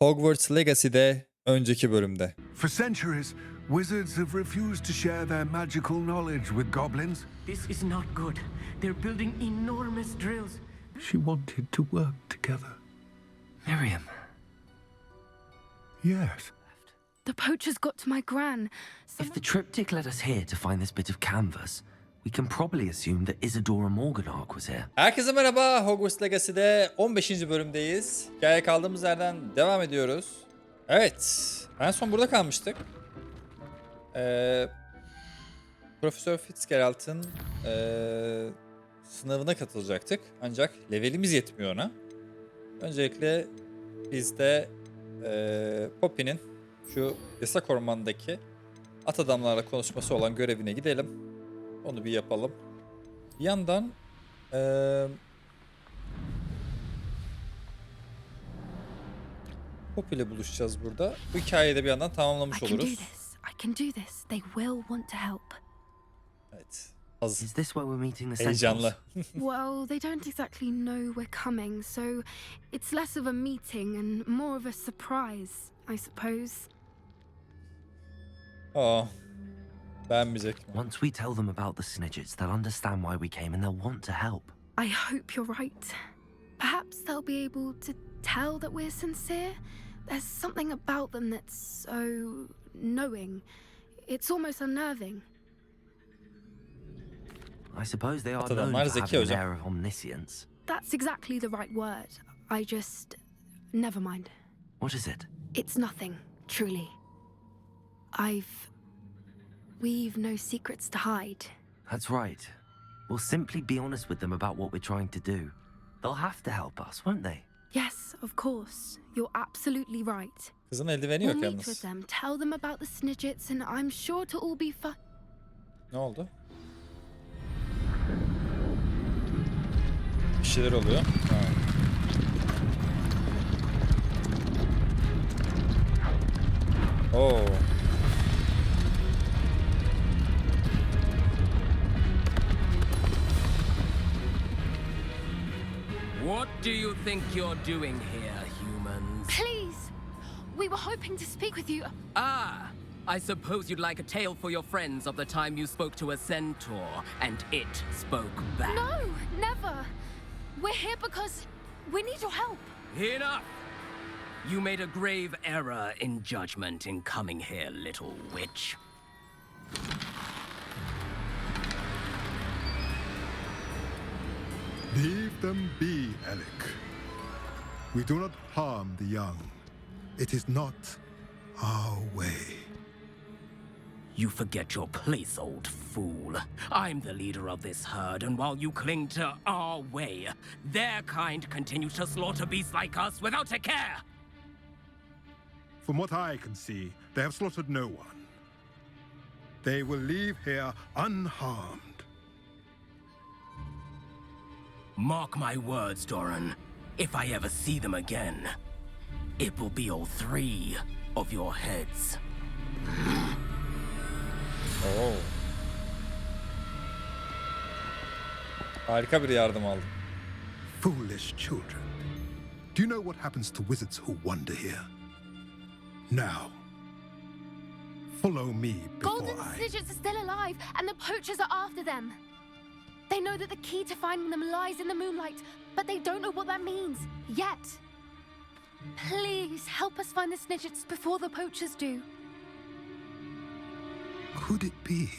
Hogwarts Legacy'de önceki bölümde. For centuries, wizards have refused to share their magical knowledge with goblins. This is not good. They're building enormous drills. She wanted to work together. Miriam. Yes. The poachers got to my gran. If the triptych led us here to find this bit of canvas, we can probably assume that Isidora Morganach was here. Herkese merhaba. Hogwarts Legacy'de 15. bölümdeyiz. Hikaye kaldığımız yerden devam ediyoruz. Evet. En son burada kalmıştık. Profesör Fitzgerald'ın sınavına katılacaktık. Ancak levelimiz yetmiyor ona. Öncelikle biz de Poppy'nin şu yasak ormandaki at adamlarla konuşması olan görevine gidelim. Onu bir yapalım. Bir yandan Poppy ile buluşacağız burada. Bu hikayeyi de bir yandan tamamlamış oluruz. I can do this. They will want to help. Evet. Az Is this where we're meeting the heyecanlı. Well, they don't exactly know we're coming, so it's less of a meeting and more of a surprise, I suppose. Aa, beğenmeyecek mi? Once we tell them about the Snidgets, they'll understand why we came and they'll want to help. I hope you're right. Perhaps they'll be able to tell that we're sincere. There's something about them that's so knowing. It's almost unnerving. I suppose they are At known adamlar for zeki having an hocam. air of omniscience. That's exactly the right word. I just... Never mind. What is it? It's nothing, truly. We've no secrets to hide. That's right. We'll simply be honest with them about what we're trying to do. They'll have to help us, won't they? Yes, of course. You're absolutely right. Kızın eldiveni We'll yok meet with yalnız. them, tell them about the Snidgets, and I'm sure to all be fine. Ne oldu? Bir şeyler oluyor. Ha. Oo. What do you think you're doing here, humans? Please! We were hoping to speak with you. Ah, I suppose you'd like a tale for your friends of the time you spoke to a centaur and it spoke back. No, never! We're here because we need your help. Enough! You made a grave error in judgment in coming here, little witch. Leave them be, Alec. We do not harm the young. It is not our way. You forget your place, old fool. I'm the leader of this herd, and while you cling to our way, their kind continues to slaughter beasts like us without a care. From what I can see, they have slaughtered no one. They will leave here unharmed. Mark my words, Doran. If I ever see them again, it will be all three of your heads. Oo. Harika bir yardım aldım. Foolish children. Do you know what happens to wizards who wander here? Now, follow me before Golden I... Snidgets are still alive, and the poachers are after them. They know that the key to finding them lies in the moonlight, but they don't know what that means, yet. Please, help us find the Snidgets before the poachers do. Could it be?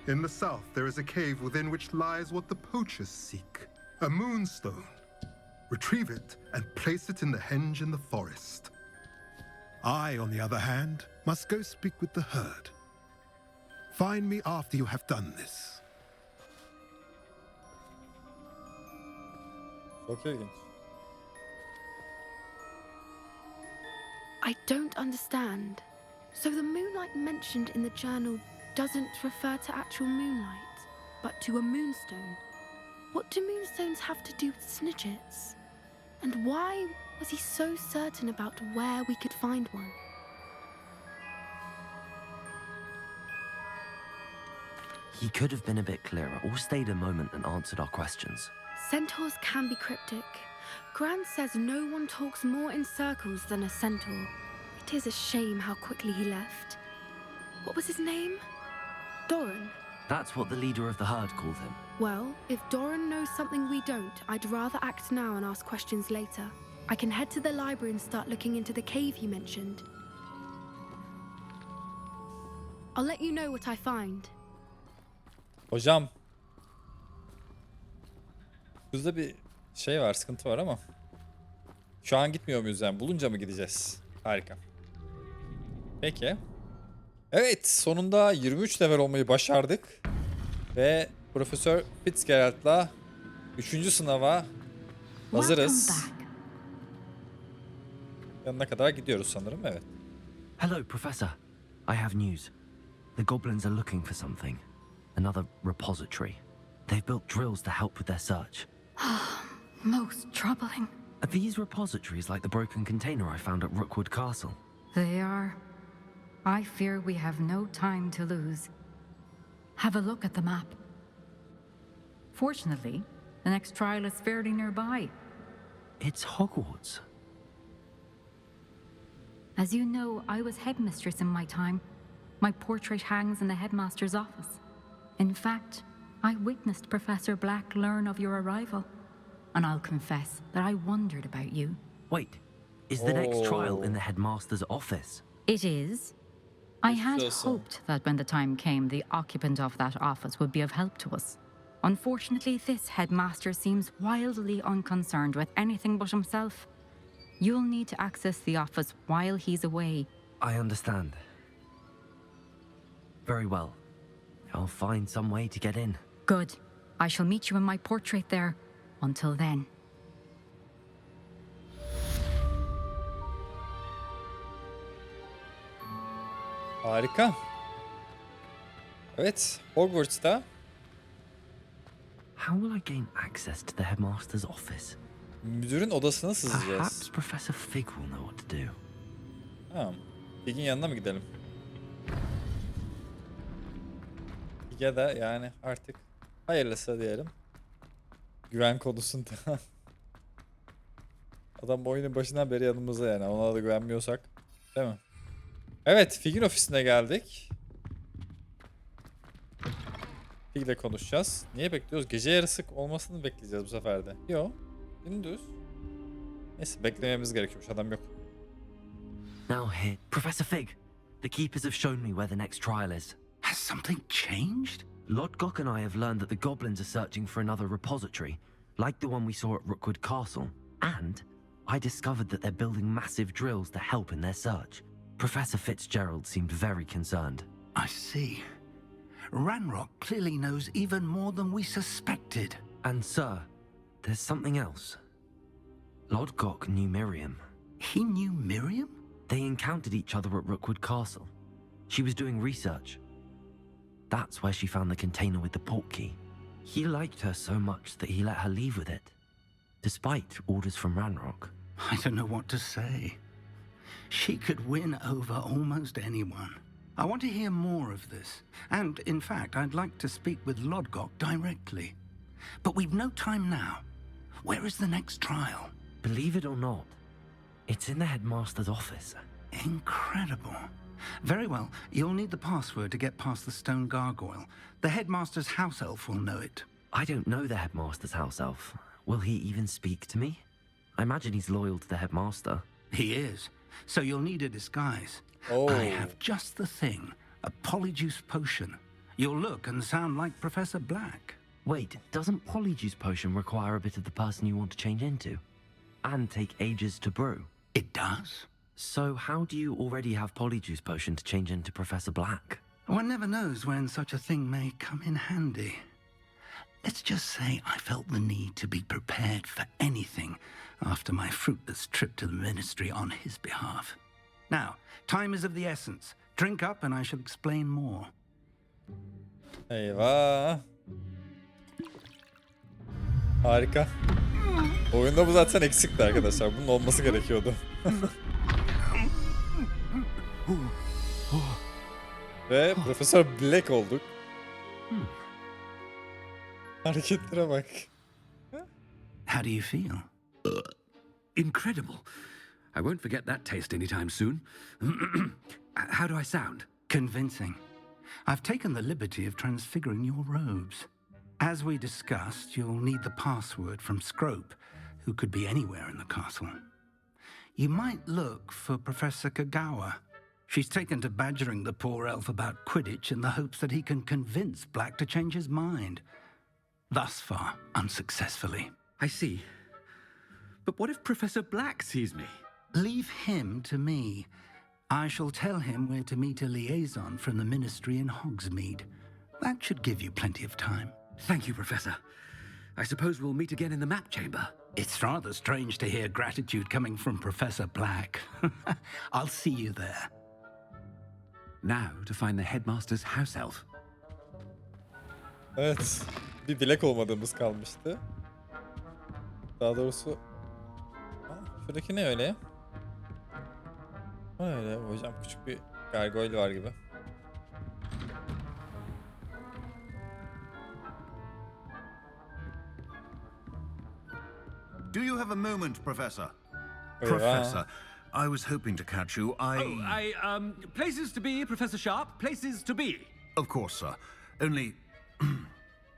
In the south, there is a cave within which lies what the poachers seek. A moonstone. Retrieve it and place it in the henge in the forest. I, on the other hand, must go speak with the herd. Find me after you have done this. Çok ilginç. I don't understand. So the moonlight mentioned in the journal doesn't refer to actual moonlight, but to a moonstone. What do moonstones have to do with Snidgets? And why was he so certain about where we could find one? He could have been a bit clearer or stayed a moment and answered our questions. Centaurs can be cryptic. Gran says no one talks more in circles than a centaur. It is a shame how quickly he left. What was his name? Doran. That's what the leader of the herd called him. Well, if Doran knows something we don't, I'd rather act now and ask questions later. I can head to the library and start looking into the cave you mentioned. I'll let you know what I find. Hocam. Bizde bir şey var, sıkıntı var ama. Şu an gitmiyor muyuz yani? Bulunca mı gideceğiz? Harika. Peki. Evet, sonunda 23 level olmayı başardık. Ve Profesör Fitzgerald'la 3. sınava hazırız. Yanına kadar gidiyoruz sanırım, evet. Hello, Professor. I have news. The goblins are looking for something. Another repository. They've built drills to help with their search. Most troubling. Are these repositories like the broken container I found at Rookwood Castle? They are. I fear we have no time to lose. Have a look at the map. Fortunately, the next trial is fairly nearby. It's Hogwarts. As you know, I was headmistress in my time. My portrait hangs in the headmaster's office. In fact, I witnessed Professor Black learn of your arrival. And I'll confess that I wondered about you. Wait, is the next trial in the headmaster's office? It is. I had So. hoped that when the time came, the occupant of that office would be of help to us. Unfortunately, this headmaster seems wildly unconcerned with anything but himself. You'll need to access the office while he's away. I understand. Very well. I'll find some way to get in. Good. I shall meet you in my portrait there. Until then. Harika. Evet, Hogwarts'ta. How will I gain access to the headmaster's office? Müdürün odasına sızacağız. Perhaps Professor Fig will know what to do. Tamam. Fig'in yanına mı gidelim? Fig'e de yani artık hayırlısı diyelim. Güven konusunda. Adam oyunun başından beri yanımızda yani. Ona da güvenmiyorsak. Değil mi? Evet, Fig'in ofisine geldik. Fig'le konuşacağız. Niye bekliyoruz? Gece yarısı olmasını bekleyeceğiz bu sefer de. Yo. Gündüz. Neyse, beklememiz gerekiyormuş. Adam yok. Now here, Professor Fig. The keepers have shown me where the next trial is. Has something changed? Lodgok and I have learned that the goblins are searching for another repository, like the one we saw at Rookwood Castle. And I discovered that they're building massive drills to help in their search. Professor Fitzgerald seemed very concerned. I see. Ranrock clearly knows even more than we suspected. And sir, there's something else. Lodgok knew Miriam. He knew Miriam? They encountered each other at Rookwood Castle. She was doing research. That's where she found the container with the portkey. He liked her so much that he let her leave with it, despite orders from Ranrock. I don't know what to say. She could win over almost anyone. I want to hear more of this. And, in fact, I'd like to speak with Lodgok directly. But we've no time now. Where is the next trial? Believe it or not, it's in the headmaster's office. Incredible. Very well, you'll need the password to get past the stone gargoyle. The headmaster's house elf will know it. I don't know the headmaster's house elf. Will he even speak to me? I imagine he's loyal to the headmaster. He is. So you'll need a disguise. Oh. I have just the thing. A polyjuice potion. You'll look and sound like Professor Black. Wait, doesn't Polyjuice Potion require a bit of the person you want to change into? And take ages to brew? It does? So how do you already have Polyjuice Potion to change into Professor Black? One never knows when such a thing may come in handy. Let's just say I felt the need to be prepared for anything after my fruitless trip to the ministry on his behalf. Now, time is of the essence. Drink up and I shall explain more. Eyvah. Harika. Oyunda bu zaten eksikti arkadaşlar. Bunun olması gerekiyordu. Ve Profesör Black olduk. Hareketlere bak. How do you feel? Incredible. I won't forget that taste anytime soon. How do I sound? Convincing. I've taken the liberty of transfiguring your robes. As we discussed, you'll need the password from Scrope, who could be anywhere in the castle. You might look for Professor Kagawa. She's taken to badgering the poor elf about Quidditch in the hopes that he can convince Black to change his mind. Thus far, unsuccessfully. I see. But what if Professor Black sees me? Leave him to me. I shall tell him where to meet a liaison from the Ministry in Hogsmeade. That should give you plenty of time. Thank you, Professor. I suppose we'll meet again in the map chamber. It's rather strange to hear gratitude coming from Professor Black. I'll see you there. Now to find the headmaster's house elf. Evet. Bir bilek olmadığımız kalmıştı. Daha doğrusu... Şuradaki ne öyle? O ne öyle hocam? Küçük bir gargoyle var gibi. Do you have a moment, Professor? Eyvah. Professor, I was hoping to catch you. Places to be, Professor Sharp. Places to be. Of course, sir. Only...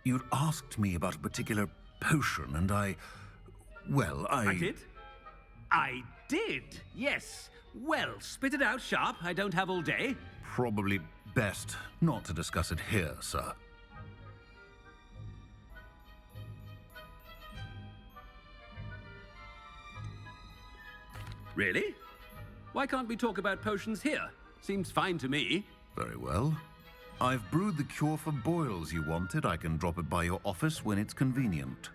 you'd asked me about a particular potion, and I did? I did, yes. Well, spit it out, Sharp. I don't have all day. Probably best not to discuss it here, sir. Really? Why can't we talk about potions here? Seems fine to me. Very well. I've brewed the cure for boils you wanted. I can drop it by your office when it's convenient.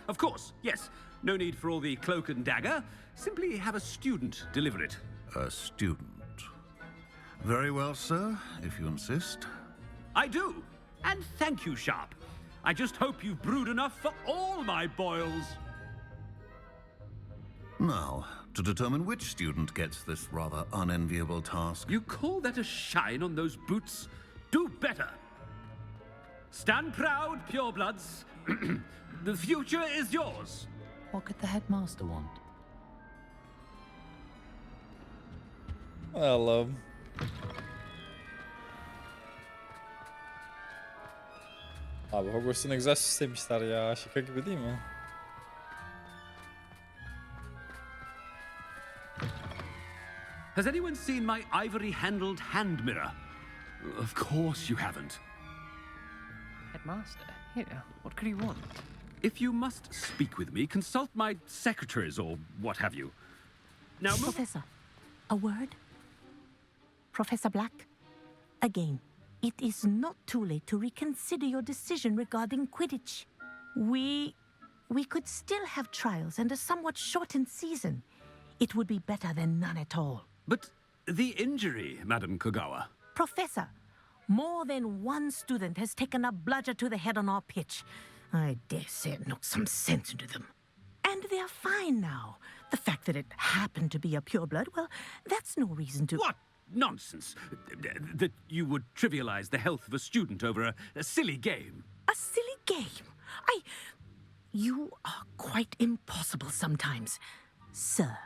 Of course, yes. No need for all the cloak and dagger. Simply have a student deliver it. A student. Very well, sir, if you insist. I do. And thank you, Sharp. I just hope you've brewed enough for all my boils. Now, to determine which student gets this rather unenviable task. You call that a shine on those boots? Do better. Stand proud, purebloods. The future is yours. What could the headmaster want? Allah'ım. Abi Hogwarts'ı ne güzel süslemişler ya. Şaka gibi değil mi? Has anyone seen my ivory-handled hand mirror? Of course you haven't. Headmaster? Here, what could he want? If you must speak with me, consult my secretaries or what have you. Now, Professor, a word? Professor Black, again, it is not too late to reconsider your decision regarding Quidditch. We could still have trials and a somewhat shortened season. It would be better than none at all. But the injury, Madam Kagawa. Professor, more than one student has taken a bludger to the head on our pitch. I dare say it knocked some sense into them. And they're fine now. The fact that it happened to be a pureblood, well, that's no reason to... What nonsense! That you would trivialize the health of a student over a silly game. A silly game? You are quite impossible sometimes. Sir,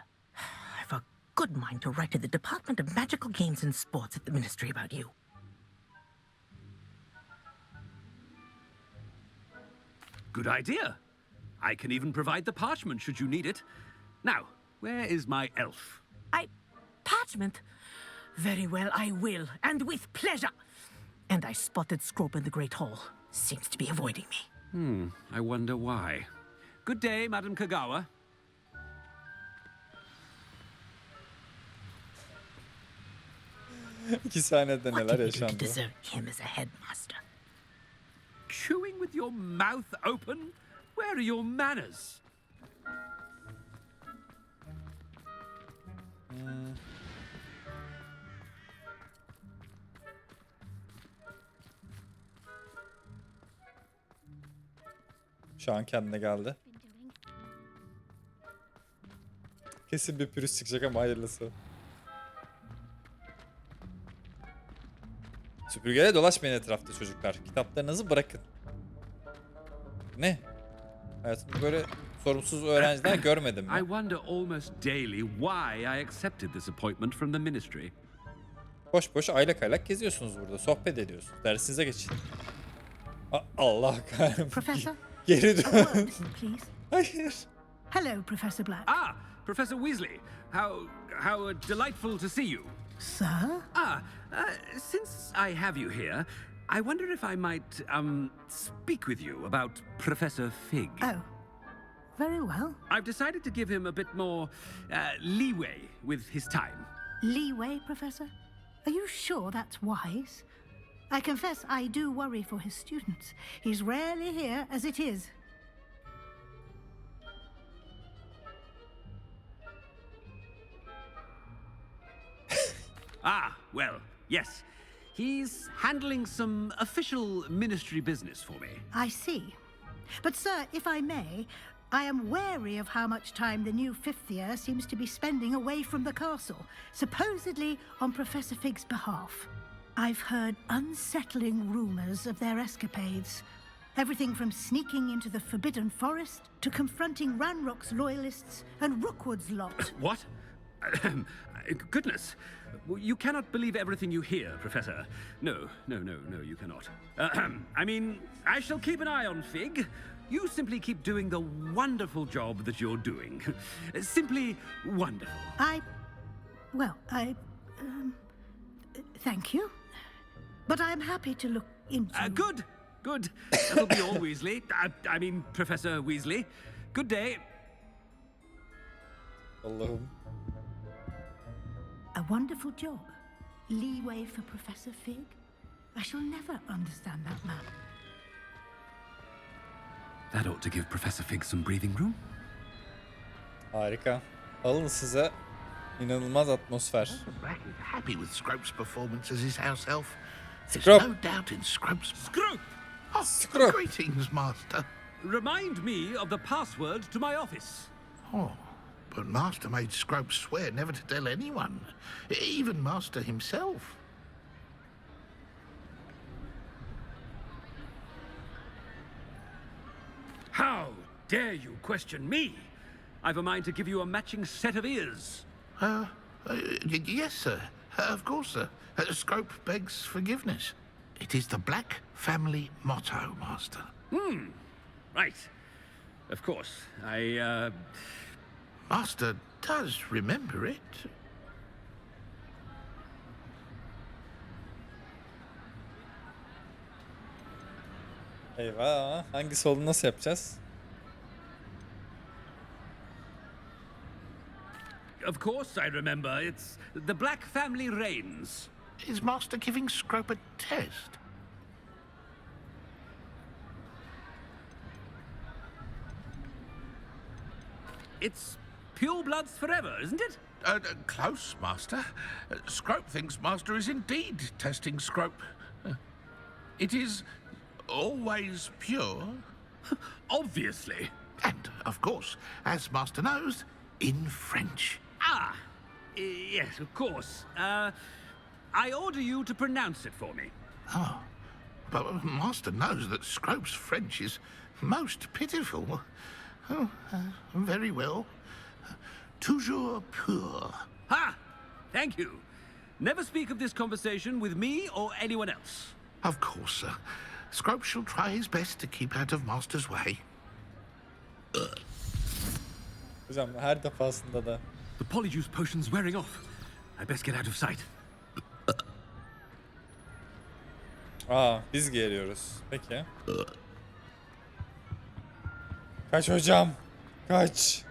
I've a good mind to write to the Department of Magical Games and Sports at the Ministry about you. Good idea. I can even provide the parchment should you need it. Now, where is my elf? Parchment? Very well, I will, and with pleasure. And I spotted Scrope in the Great Hall. Seems to be avoiding me. I wonder why. Good day, Madam Kagawa. İki sahnede What neler did we do to yaşandı? deserve him as a headmaster? Chewing with your mouth open? Where are your manners? Şu an kendine geldi. Kesin bir pürüz çıkacak ama hayırlısı. Süpürgeyle dolaşmayın etrafta çocuklar. Kitaplarınızı bırakın. Ne? Hayatımda böyle sorumsuz öğrenciler görmedim I ben. wonder almost daily why I accepted this appointment from the ministry. Boş boş aylak aylak geziyorsunuz burada. Sohbet ediyorsunuz. Dersinize geçin. Allah kahretsin. Professor? Geri A dön. word, please. Hayır. Hello, Professor Black. Ah, Professor Weasley. How delightful to see you. Sir? Since I have you here, I wonder if I might speak with you about Professor Fig. Oh, very well. I've decided to give him a bit more leeway with his time. Leeway, Professor? Are you sure that's wise? I confess I do worry for his students. He's rarely here as it is. Well, yes. He's handling some official ministry business for me. I see. But, sir, if I may, I am wary of how much time the new fifth year seems to be spending away from the castle, supposedly on Professor Fig's behalf. I've heard unsettling rumors of their escapades. Everything from sneaking into the Forbidden Forest to confronting Ranrock's loyalists and Rookwood's lot. What? Goodness. You cannot believe everything you hear, Professor. No, you cannot. I mean, I shall keep an eye on Fig. You simply keep doing the wonderful job that you're doing. Simply wonderful. Thank you. But I'm happy to look into... Good. That'll be all, Weasley. I mean, Professor Weasley. Good day. Allah'ım. A wonderful job. Leeway for Professor Fig. I shall never understand that man. That ought to give Professor Fig some breathing room. Harika. Alın size inanılmaz atmosfer. Black is happy with Scrope's performance as his house elf. There's Scrope. no doubt in Scrope's... Scrope! Oh, Scrope. Greetings, Master. Remind me of the password to my office. Oh, but Master made Scrope swear never to tell anyone, even Master himself. How dare you question me? I've a mind to give you a matching set of ears. Yes, sir. Of course, sir. Scrope begs forgiveness. It is the Black family motto, Master. Right. Of course. Master does remember it. Eyvah. Hangisi olduğunu nasıl yapacağız? Of course I remember. It's the Black family reigns. Is Master giving Scrope a test? It's pure bloods forever, isn't it? Close, Master. Scrope thinks Master is indeed testing Scrope. It is always pure. Obviously. And, of course, as Master knows, in French. Yes, of course. I order you to pronounce it for me. Oh, but Master knows that Scrope's French is most pitiful. Oh, very well. Toujours pur. Thank you. Never speak of this conversation with me or anyone else. Of course, sir. Scrope shall try his best to keep out of Master's way. Hocam her defasında da. The polyjuice potion's wearing off. I best get out of sight. Biz geliyoruz. Peki. Kaç hocam. Kaç.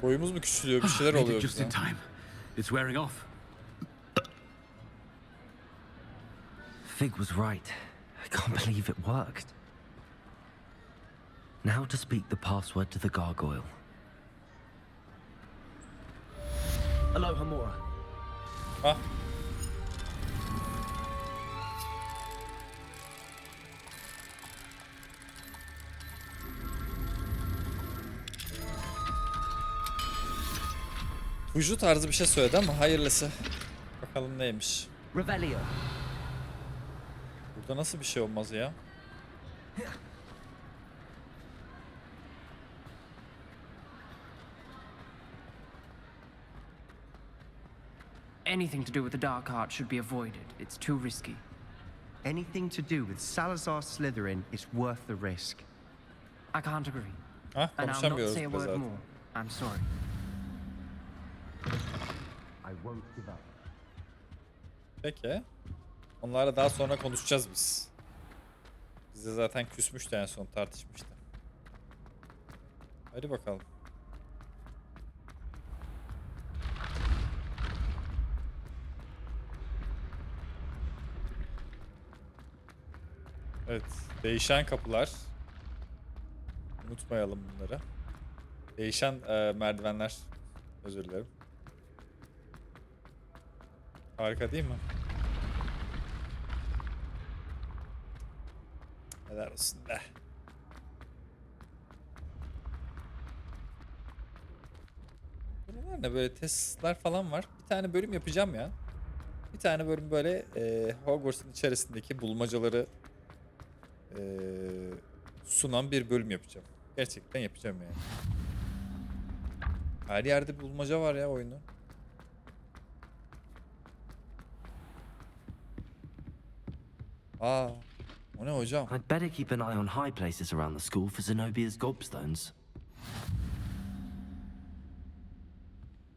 Boyumuz mu küçülüyor? Bir şeyler Made oluyor it just bize. in time. It's wearing off. Fig was right. I can't believe it worked. Now to speak the password to the gargoyle. Aloha Mora. Vücut tarzı bir şey söyledi ama hayırlısı. Bakalım neymiş. Revelio. Burada nasıl bir şey olmaz ya? Anything to do with the dark art should be avoided. It's too risky. Anything to do with Salazar Slytherin is worth the risk. I can't agree. Ha, And I'll not konuşamıyoruz say a bile word zaten. more. I'm sorry. I won't give up. Peki. Onlarla daha sonra konuşacağız biz. Bize zaten küsmüştü en son, tartışmıştı. Hadi bakalım. Evet. Değişen kapılar. Unutmayalım bunları. Değişen merdivenler. Özür dilerim. Harika değil mi? Helal olsun be. Buralar ne, böyle testler falan var. Bir tane bölüm yapacağım ya. Bir tane bölüm böyle Hogwarts'ın içerisindeki bulmacaları sunan bir bölüm yapacağım. Gerçekten yapacağım yani. Her yerde bulmaca var ya oyunun. Aa, o ne hocam? I'd better keep an eye on high places around the school for Zenobia's gobstones.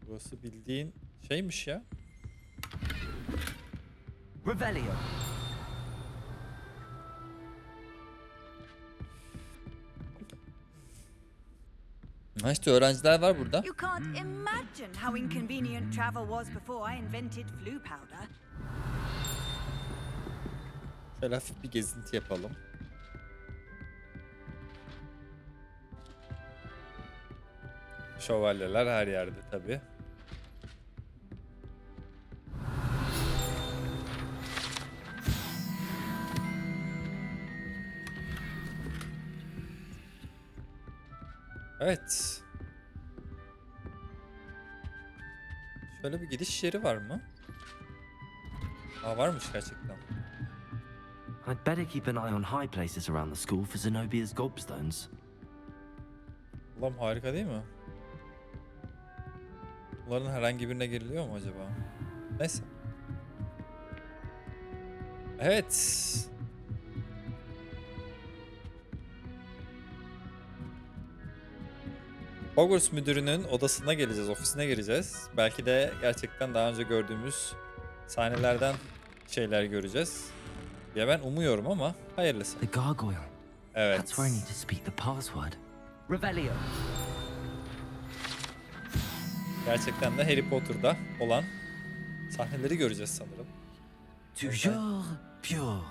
Burası bildiğin şeymiş ya. Revelio. Ha işte öğrenciler var burada. You can't imagine how inconvenient travel was before I invented flu powder. Şöyle hafif bir gezinti yapalım. Şövalyeler her yerde tabii. Evet. Şöyle bir gidiş yeri var mı? Aa, varmış gerçekten. I'd better keep an eye on high places around the school for Zenobia's gobstones. Ulan harika değil mi? Bunların herhangi birine giriliyor mu acaba? Neyse. Evet. Hogwarts müdürünün odasına geleceğiz, ofisine gireceğiz. Belki de gerçekten daha önce gördüğümüz sahnelerden şeyler göreceğiz. Ya ben umuyorum ama hayırlısı. The gargoyle. Evet. That's where I need to speak the password. Revelio. Gerçekten de Harry Potter'da olan sahneleri göreceğiz sanırım. Toujours pure.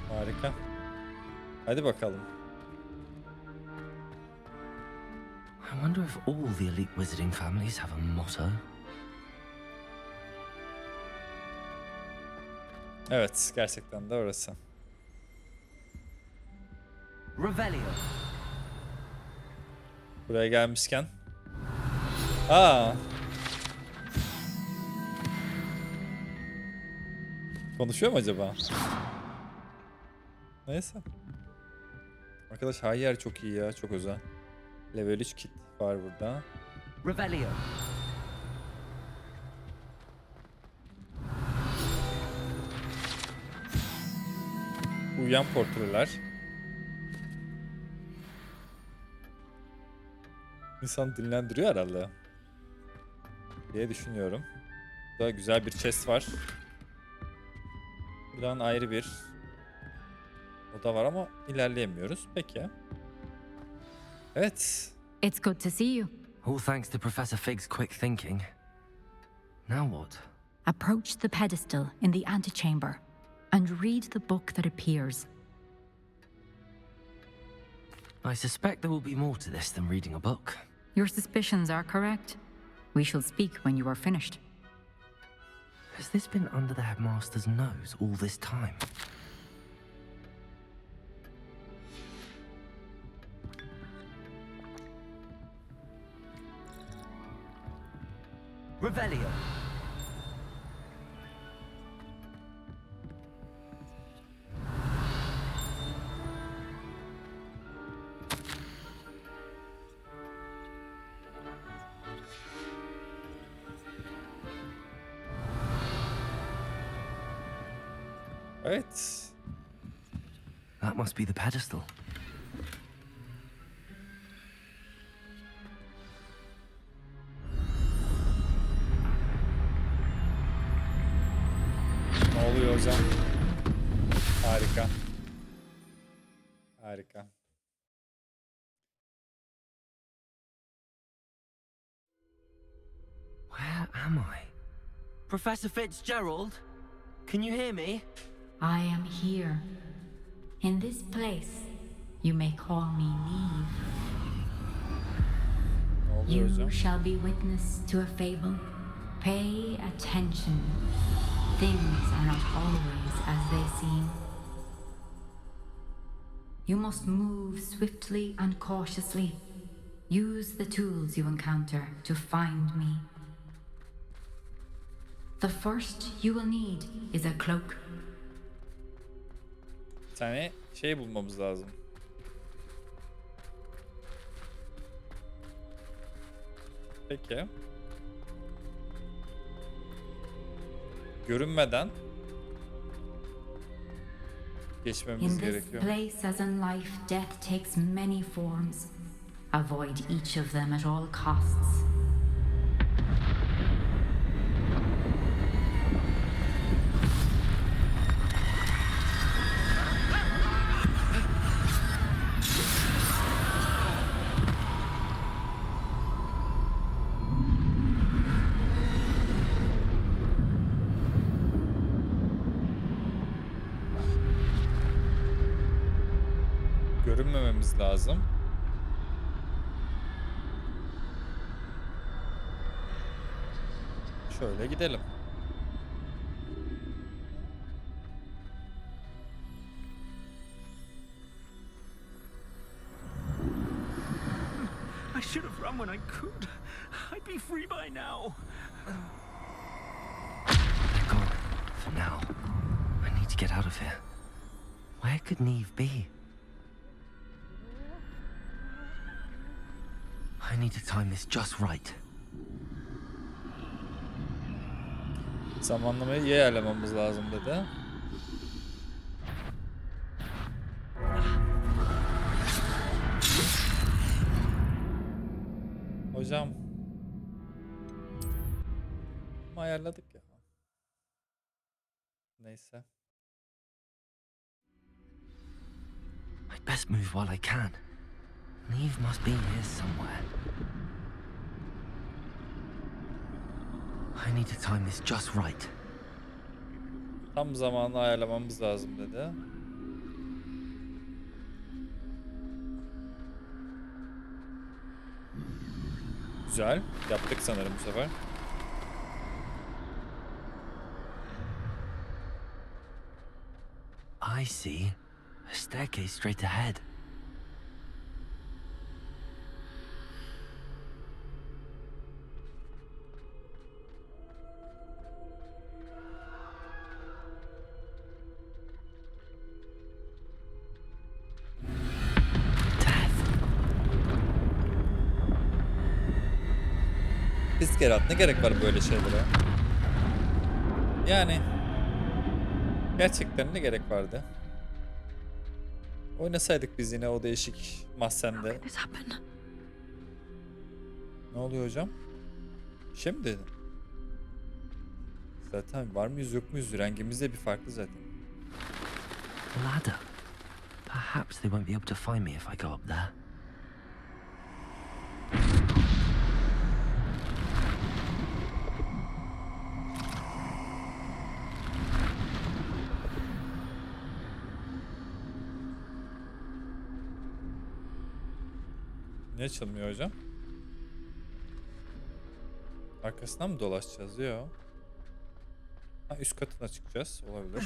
Harika. Hadi bakalım. I wonder if all the elite wizarding families have a motto. Evet, gerçekten de orası. Revelio. Buraya gelmişken. Aa. Konuşuyor mu acaba? Neyse. Arkadaş her yer çok iyi ya, çok özel. Level 3 kit var burada. Revelio. Uyuyan portreler. İnsan dinlendiriyor herhalde diye düşünüyorum. Burada güzel bir chest var. Buradan ayrı bir oda var ama ilerleyemiyoruz. Peki. Evet. It's good to see you. All thanks to Professor Fig's quick thinking. Now what? Approach the pedestal in the antechamber and read the book that appears. I suspect there will be more to this than reading a book. Your suspicions are correct. We shall speak when you are finished. Has this been under the headmaster's nose all this time? Revelio. Evet. That must be the pedestal. Ne oluyor hocam? Harika. Harika. Where am I? Professor Fitzgerald? Can you hear me? I am here. In this place, you may call me Niamh. Ne oluyor You hocam? shall be witness to a fable. Pay attention. Things are not always as they seem. You must move swiftly and cautiously. Use the tools you encounter to find me. The first you will need is a cloak. Bir tane şey bulmamız lazım. Peki. Görünmeden geçmemiz In this gerekiyor. place, as in life, death takes many forms. Avoid each of them at all costs. Görünmememiz lazım. Şöyle gidelim. I should have run when I could. I'd be free by now. They're gone. For now. I need to get out of here. Where could Niamh be? I need to time this just right. Zamanlamayı iyi ayarlamamız lazım dedi. Hocam. Ama ayarladık ya. Neyse. I'd best move while I can. Niamh must be here somewhere. I need to time this just right. Tam zamanı ayarlamamız lazım dedi. Güzel. Yaptık sanırım bu sefer. I see a staircase straight ahead. Fitzgerald, ne gerek var böyle şeylere? Yani gerçekten ne gerek vardı? Oynasaydık biz yine o değişik mahzende. Ne oluyor hocam? Bir şey mi dedin? Zaten var mıyız yok muyuz? Rengimiz de bir farklı zaten. Ladder. Perhaps they won't be able to find me if I go up there. Ne açılmıyor hocam? Arkasından mı dolaşacağız? Yok. Ha, üst katına çıkacağız. Olabilir.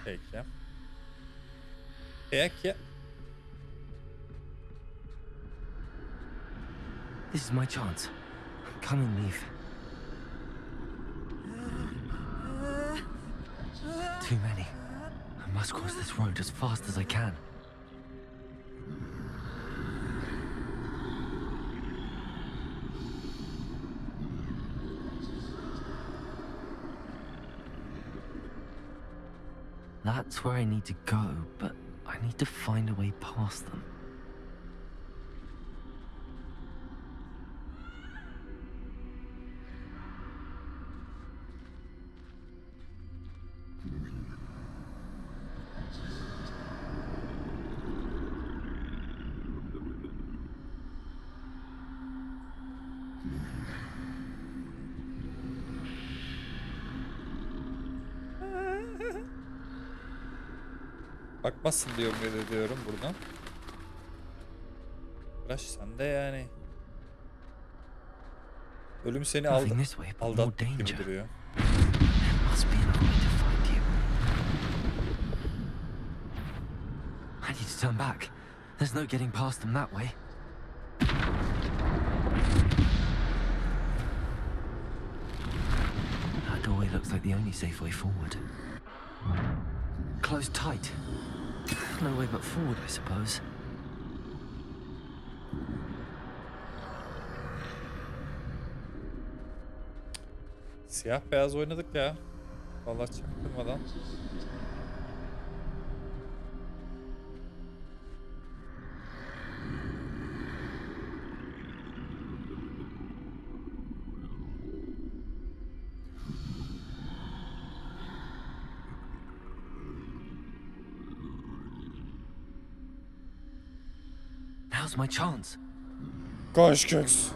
Peki. Peki. This is my chance. Come and leave. Too many. I must cross this road as fast as I can. That's where I need to go, but I need to find a way past them. Bakmazsın diyorum buradan. Uğraş sen de yani. Ölüm seni aldattı gibi duruyor. I need to turn back. There's no getting past them that way. That doorway looks like the only safe way forward. Closed tight. No way but forward, I suppose. Siyah beyaz oynadık ya. Vallahi çaktırmadan. Now's my chance. Koş Köks.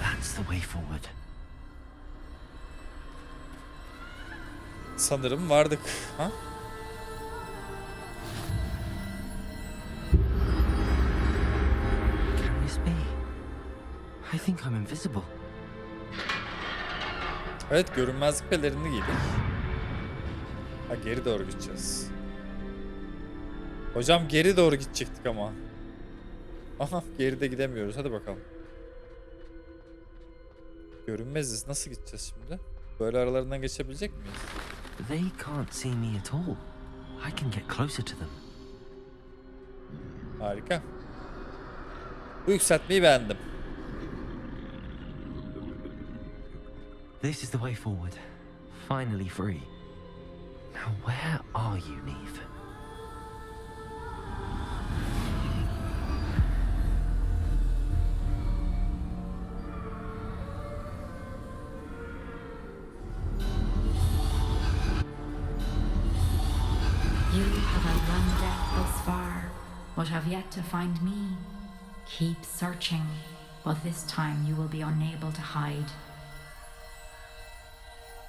That's the way forward. Sanırım vardık. Ha? I think I'm invisible. Evet, görünmezlik pelerini giydik. Ha, geri doğru gideceğiz. Hocam geri doğru gidecektik ama. Aha, geride gidemiyoruz. Hadi bakalım. Görünmeziz. Nasıl gideceğiz şimdi? Böyle aralarından geçebilecek miyiz? They can't see me at all. I can get closer to them. Harika. Bu yükseltmeyi beğendim. This is the way forward. Finally free. Now where are you, Niamh? You have outrun death thus far, but have yet to find me. Keep searching, but this time you will be unable to hide.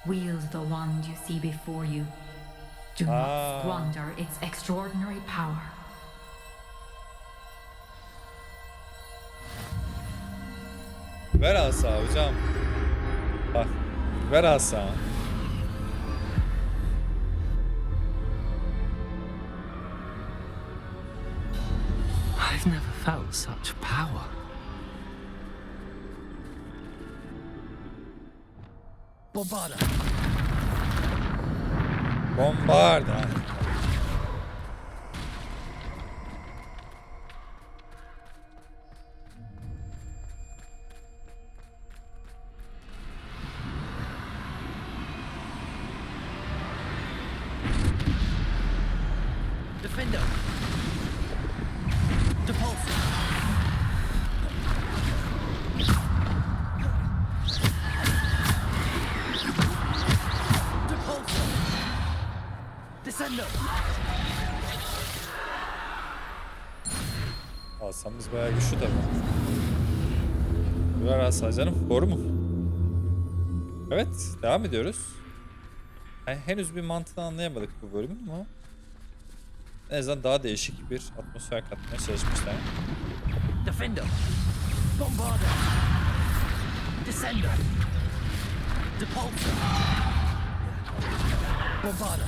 Wield the wand you see before you. Do not squander its extraordinary power. Ver asa hocam. Bak, ver asa. I've never felt such power. Bombarda. Bombarda. Defender. Depulse. Descendo. Asamız bayağı güçlü tabii. Ver asa canım. Doğru mu? Evet. Devam ediyoruz. Yani henüz bir mantığını anlayamadık bu bölümün ama en azından daha değişik bir atmosfer katmaya çalışmışlar. Defender. Bombarda. Descender. Depulsor. Bombarda.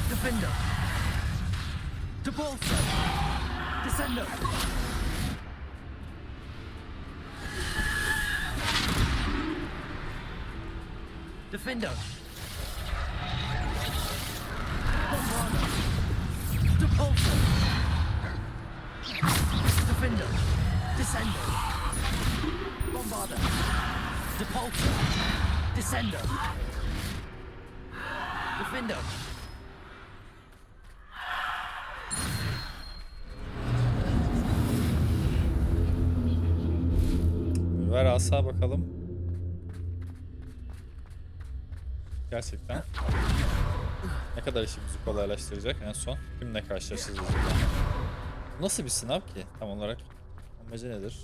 Defender. Depulsor. Descender. Defender. Bombarda. Depulsor. Defender. Descender. Bombarda. Depulsor. Descender. Defender. Ver asa bakalım. Gerçekten ne kadar işimizi kolaylaştıracak en son. Kimle karşılaşacağız? Nasıl bir sınav ki tam olarak? Amacı nedir?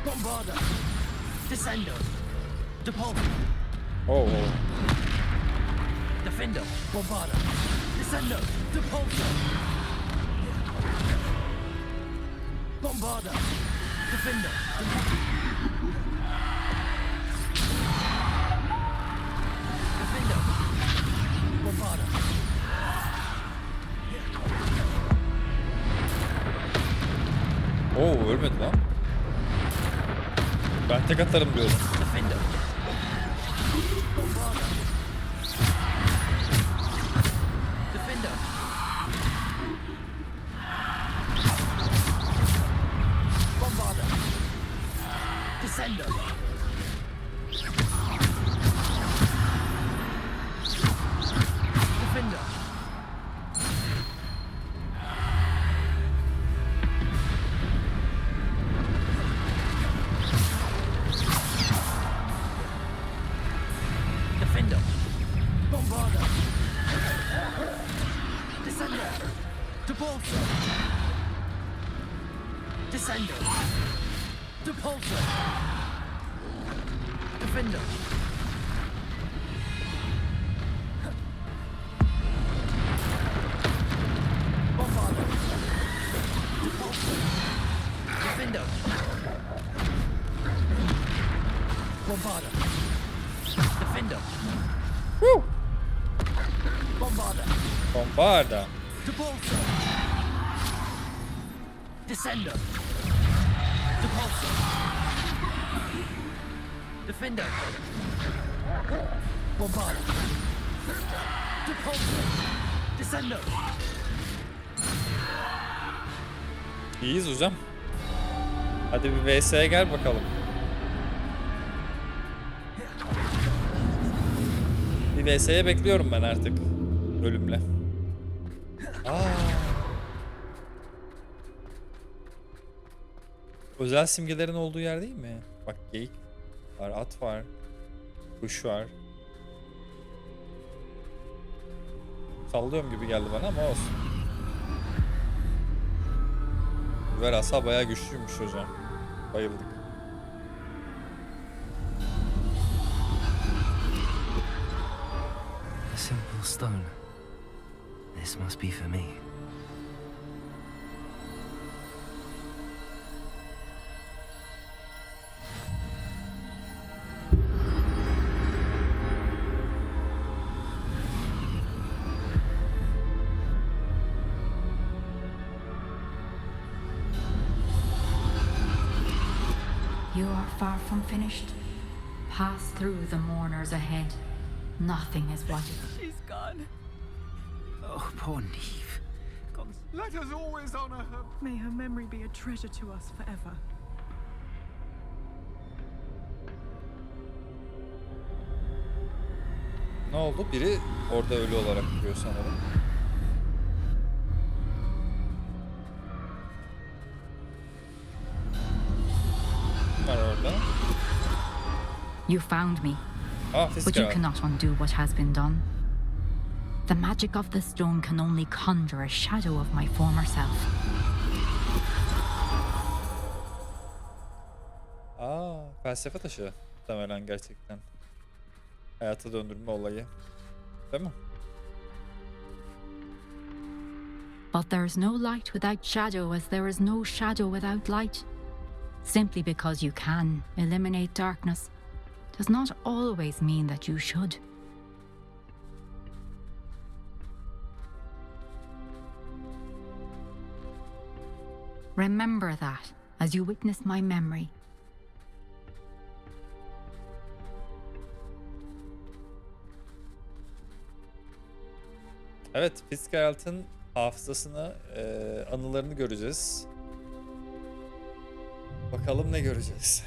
Bombarda. Descender. Depulsor. Oh. Defender. Bombarda. Descender. Depulsor. Bombarda. Defender. Defender. Bombarda. Oo, ölmedi lan. Ben tek atarım diyordum. Defender. Bombarda. Defender. Bombarda. Descender. Defender. Defender. Bombarda. Descender. Depulsor. Descender. Depulsor. Defender. Bombarda. Depulsor. Defender. Bombarda. Defender. Woo! Bombarda. Bombarda. Depulsor. Descender. Depulsor. Defender. Bombarda. Depulsor. Descender. İyiyiz hocam. Hadi bir VS'ye gel bakalım. Bir VS'ye bekliyorum ben artık. Bölümle. Özel simgelerin olduğu yer değil mi? Bak geyik var, at var, kuş var. Sallıyorum gibi geldi bana ama olsun. Ver asa bayağı güçlüymüş hocam. Bayıldık. A simple stone. This must be for me. You are far from finished. Pass through the mourners ahead. Nothing is what it. She's gone. Oh, poor Niamh. Let us always honor her. May her memory be a treasure to us forever. Ne oldu? Biri orada ölü olarak duruyor sanırım. Kim var orada? You found me. Ah, But you Fitzgerald. cannot undo what has been done. The magic of the stone can only conjure a shadow of my former self. felsefe taşı muhtemelen gerçekten. Hayata döndürme olayı. Değil mi? But there is no light without shadow, as there is no shadow without light. Simply because you can eliminate darkness does not always mean that you should. Remember that as you witness my memory. Evet, Fitzgerald'ın hafızasını, anılarını göreceğiz. Bakalım ne göreceğiz.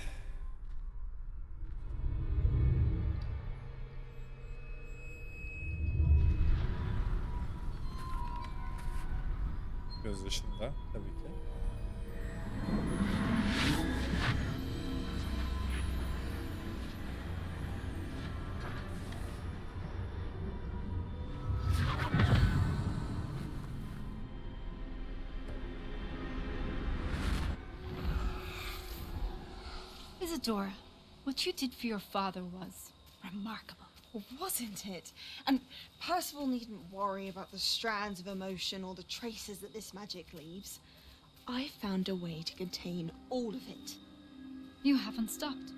Gözyaşında tabii ki. Isadora, what you did for your father was remarkable. Well, wasn't it? And Percival needn't worry about the strands of emotion or the traces that this magic leaves. I found a way to contain all of it. You haven't stopped.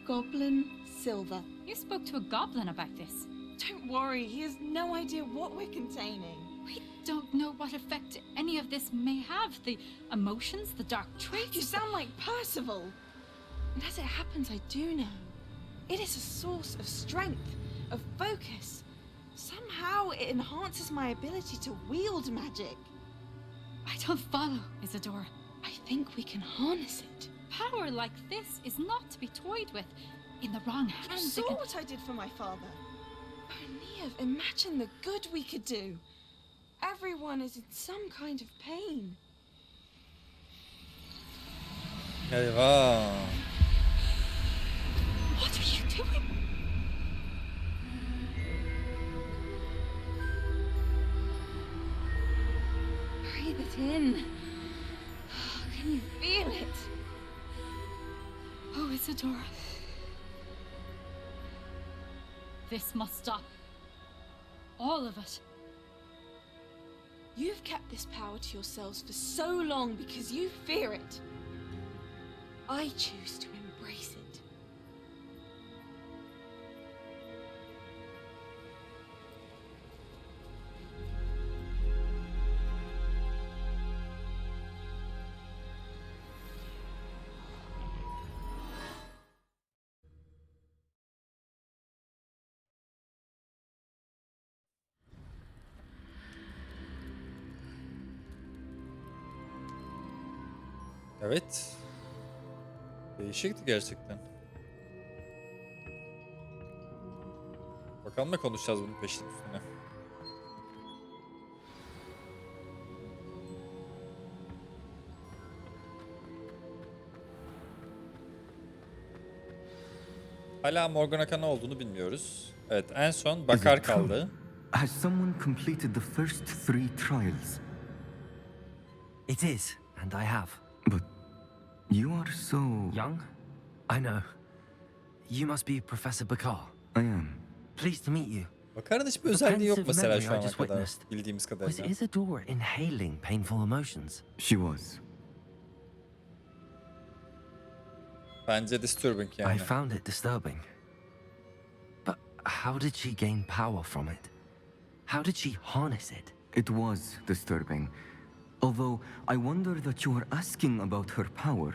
Goblin Silver. You spoke to a goblin about this. Don't worry, he has no idea what we're containing. We don't know what effect any of this may have. The emotions, the dark traits. You sound like Percival. And as it happens, I do know. It is a source of strength, of focus. Somehow it enhances my ability to wield magic. I don't follow, Isadora. I think we can harness it. Power like this is not to be toyed with. In the wrong You hands, saw what I did for my father. Oh, Niamh, imagine the good we could do. Everyone is in some kind of pain. Eyvah. What are you doing? Breathe it in. Can you feel it? Oh, Isadora. This must stop. All of it. You've kept this power to yourselves for so long because you fear it. I choose to embrace it. Evet. Değişikti gerçekten. Bakalım ne konuşacağız bunun peşin üstüne. Hala Morgan Hakan ne olduğunu bilmiyoruz. Evet, en son Bakar kaldı. Has someone completed the first 3 trials? It is, and I have. But you are so... Young? I know. You must be Professor Bakar. I am. Pleased to meet you. Bakar'ın hiçbir özelliği yok Offensive mesela memory şu I ana just kadar witnessed. bildiğimiz Was kadarıyla. Isadora inhaling painful emotions? She was. Bence disturbing yani. I found it disturbing. But how did she gain power from it? How did she harness it? It was disturbing. Although I wonder that you are asking about her power.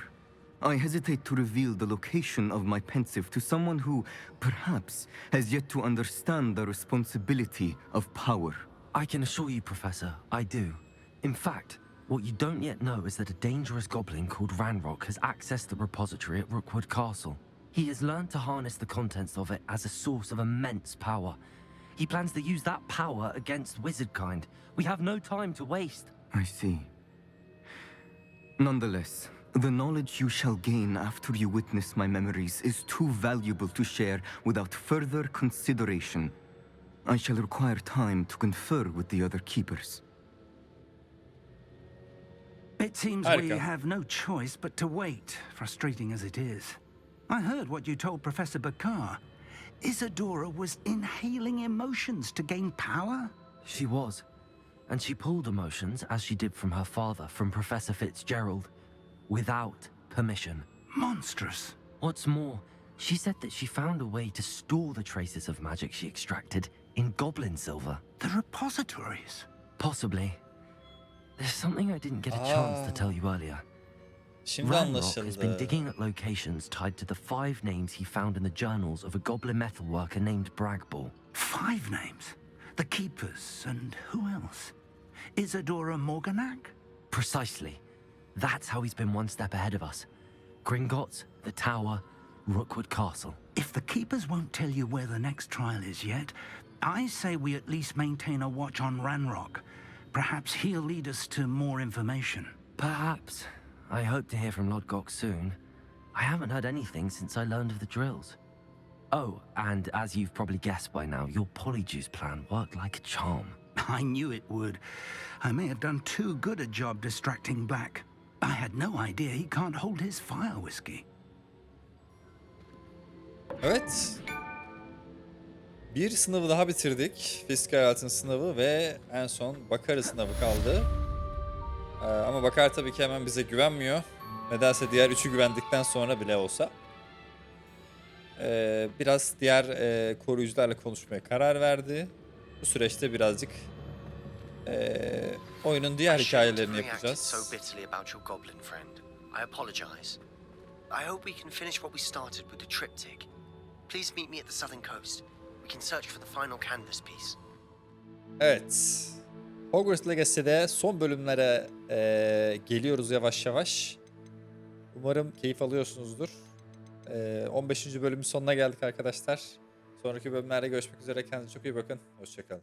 I hesitate to reveal the location of my pensive to someone who, perhaps, has yet to understand the responsibility of power. I can assure you, Professor, I do. In fact, what you don't yet know is that a dangerous goblin called Ranrock has accessed the repository at Rookwood Castle. He has learned to harness the contents of it as a source of immense power. He plans to use that power against wizardkind. We have no time to waste. I see. Nonetheless, the knowledge you shall gain after you witness my memories is too valuable to share without further consideration. I shall require time to confer with the other keepers. It seems we have no choice but to wait, frustrating as it is. I heard what you told Professor Bakar. Isadora was inhaling emotions to gain power? She was. And she pulled emotions, as she did from her father, from Professor Fitzgerald, without permission. Monstrous. What's more, she said that she found a way to store the traces of magic she extracted in goblin silver. The repositories? Possibly. There's something I didn't get a chance to tell you earlier. Şimdi Ranrock has been anlaşıldı. digging at locations tied to the 5 names he found in the journals of a goblin metal worker named Bragball. 5 names? The Keepers, and who else? Isadora Morganac? Precisely. That's how he's been one step ahead of us. Gringotts, the Tower, Rookwood Castle. If the Keepers won't tell you where the next trial is yet, I say we at least maintain a watch on Ranrock. Perhaps he'll lead us to more information. Perhaps. I hope to hear from Lodgok soon. I haven't heard anything since I learned of the drills. Oh, and as you've probably guessed by now, your Polyjuice plan worked like a charm. I knew it would. I may have done too good a job distracting Black. I had no idea he can't hold his fire whiskey. Evet. Bir sınavı daha bitirdik. Fitzgerald'ın sınavı ve en son Bakar'ın sınavı kaldı. Ama Bakar tabii ki hemen bize güvenmiyor. Nedense diğer 3'ü güvendikten sonra bile olsa. Biraz diğer koruyucularla konuşmaya karar verdi. Bu süreçte birazcık oyunun diğer hikayelerini yapacağız. So bitterly about your goblin friend. I apologize. I hope we can finish what we started with the triptych. Please meet me at the southern coast. We can search for the final canvas piece. Evet. Hogwarts Legacy'de son bölümlere geliyoruz yavaş yavaş. Umarım keyif alıyorsunuzdur. 15. bölümün sonuna geldik arkadaşlar. Sonraki bölümlerde görüşmek üzere. Kendinize çok iyi bakın. Hoşça kalın.